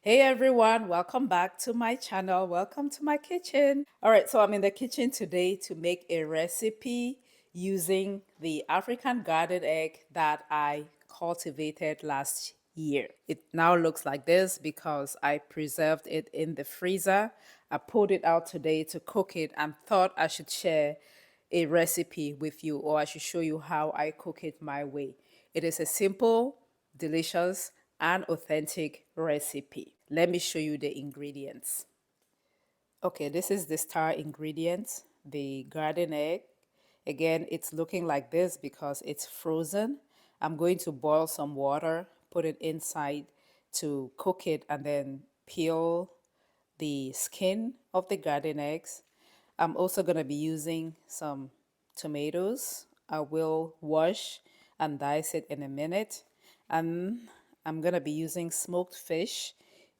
Hey everyone, welcome back to my channel. Welcome to my kitchen. All right, so I'm in the kitchen today to make a recipe using the African garden egg that I cultivated last year. It now looks like this because I preserved it in the freezer. I pulled it out today to cook it and thought I should share a recipe with you, or I should show you how I cook it my way. It is a simple, delicious, and authentic recipe. Let me show you the ingredients. Okay, this is the star ingredients, the garden egg. Again, it's looking like this because it's frozen. I'm going to boil some water, put it inside to cook it, and then peel the skin of the garden eggs. I'm also going to be using some tomatoes. I will wash and dice it in a minute. And I'm going to be using smoked fish.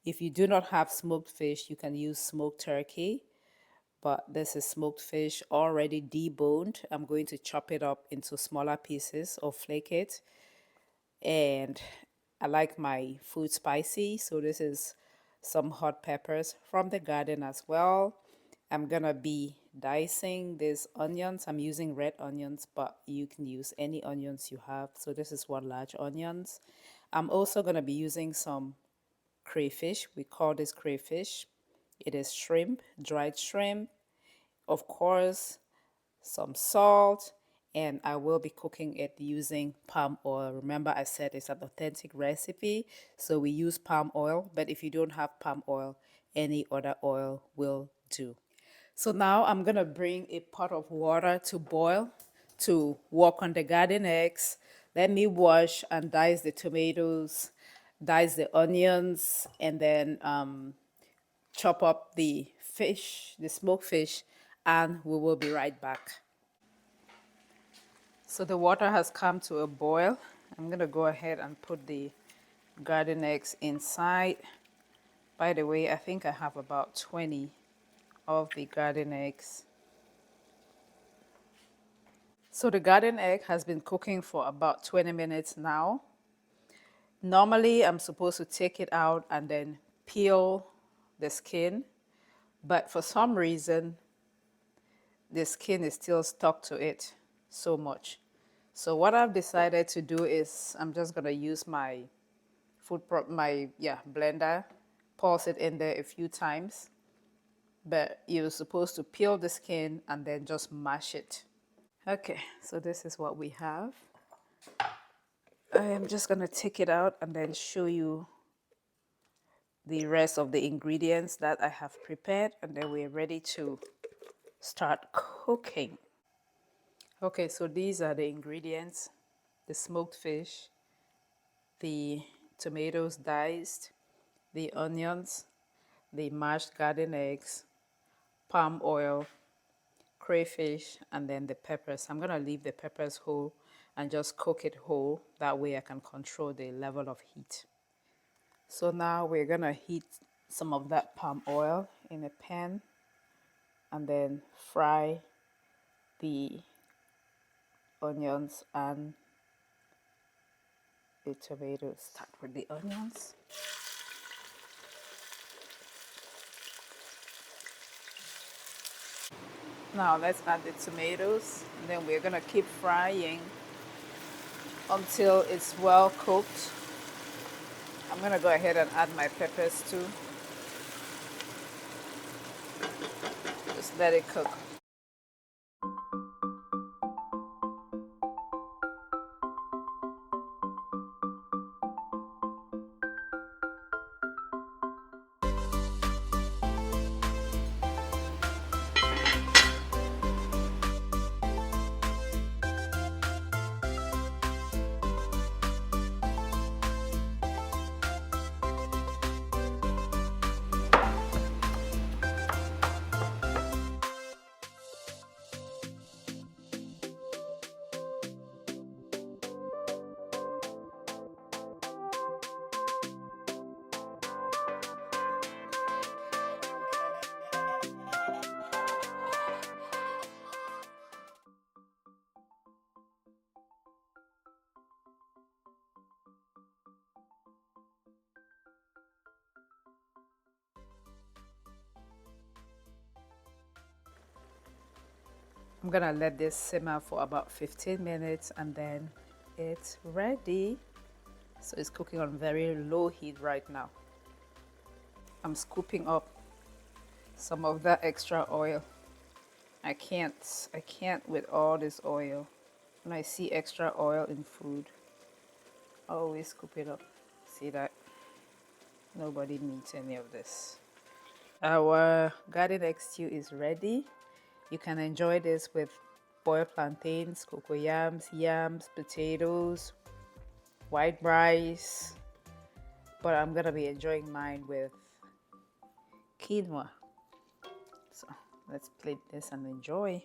If you do not have smoked fish, you can use smoked turkey. But this is smoked fish already deboned. I'm going to chop it up into smaller pieces or flake it. And I like my food spicy, so this is some hot peppers from the garden as well. I'm gonna be dicing these onions. I'm using red onions, but you can use any onions you have. So this is one large onions. I'm also gonna be using some crayfish. We call this crayfish. It is shrimp, dried shrimp. Of course, some salt, and I will be cooking it using palm oil. Remember, I said it's an authentic recipe, so we use palm oil, but if you don't have palm oil, any other oil will do. So now I'm gonna bring a pot of water to boil to work on the garden eggs. Let me wash and dice the tomatoes, dice the onions, and then chop up the fish, the smoked fish, and we will be right back. So the water has come to a boil. I'm gonna go ahead and put the garden eggs inside. By the way, I think I have about 20 of the garden eggs. So the garden egg has been cooking for about 20 minutes now. Normally, I'm supposed to take it out and then peel the skin, but for some reason, the skin is still stuck to it so much. So what I've decided to do is I'm just gonna use my blender, pulse it in there a few times, but you're supposed to peel the skin and then just mash it. Okay, so this is what we have. I am just gonna take it out and then show you the rest of the ingredients that I have prepared, and then we're ready to start cooking. Okay, so these are the ingredients: the smoked fish, the tomatoes diced, the onions, the mashed garden eggs, palm oil, crayfish, and then the peppers. I'm gonna leave the peppers whole and just cook it whole. That way I can control the level of heat. So now we're gonna heat some of that palm oil in a pan and then fry the onions and the tomatoes. Start with the onions. Now let's add the tomatoes, and then we're gonna keep frying until it's well cooked. I'm gonna go ahead and add my peppers too. Just let it cook. I'm gonna let this simmer for about 15 minutes and then it's ready. So it's cooking on very low heat right now. I'm scooping up some of that extra oil. I can't with all this oil. When I see extra oil in food, I always scoop it up. See that? Nobody needs any of this. Our garden egg stew is ready. You can enjoy this with boiled plantains, yams, potatoes, white rice. But I'm gonna be enjoying mine with quinoa. So let's plate this and enjoy.